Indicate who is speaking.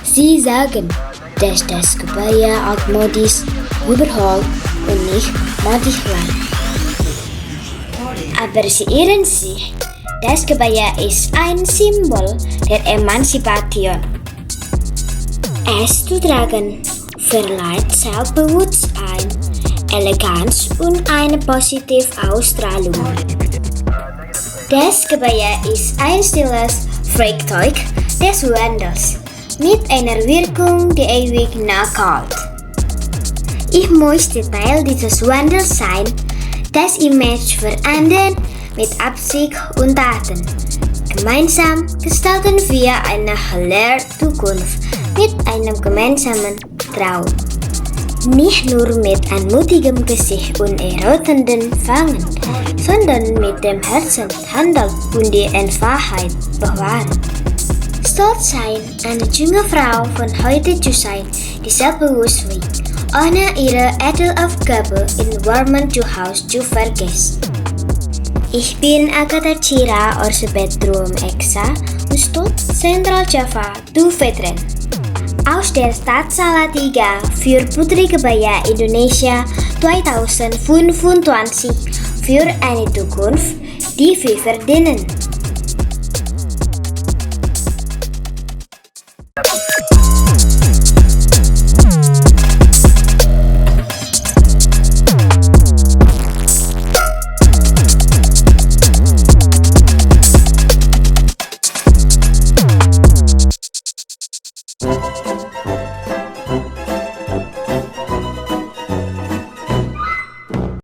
Speaker 1: Sie sagen, dass das Kebaya altmodisch, überholt und nicht modisch war. Aber sie irren sich. Das Kebaya ist ein Symbol der Emanzipation. Es zu tragen verleiht Selbstbewusstsein, Eleganz und eine positive Ausstrahlung. Das Kebaya ist ein stilles Werkzeug des Wandels mit einer Wirkung, die ewig nachhalt. Ich möchte Teil dieses Wandels sein, das Image verändern mit Absicht und Taten. Gemeinsam gestalten wir eine hellere Zukunft mit einem gemeinsamen Traum. Nicht nur mit anmutigem Gesicht und errötenden Wangen, sondern mit dem Herzen handelt und die Einfachheit bewahren. Stolz sein, eine junge Frau von heute zu sein, die selbstbewusst wird, ohne ihre Edelaufgabe in warmen Zuhause zu vergessen. Ich bin Agatha Chira Orsebetrum Eksa und stolz Zentral Java zu vertreten. Aus der Stadt Salatiga für Putri Kebaya Indonesia 2025 für eine Zukunft, die wir verdienen.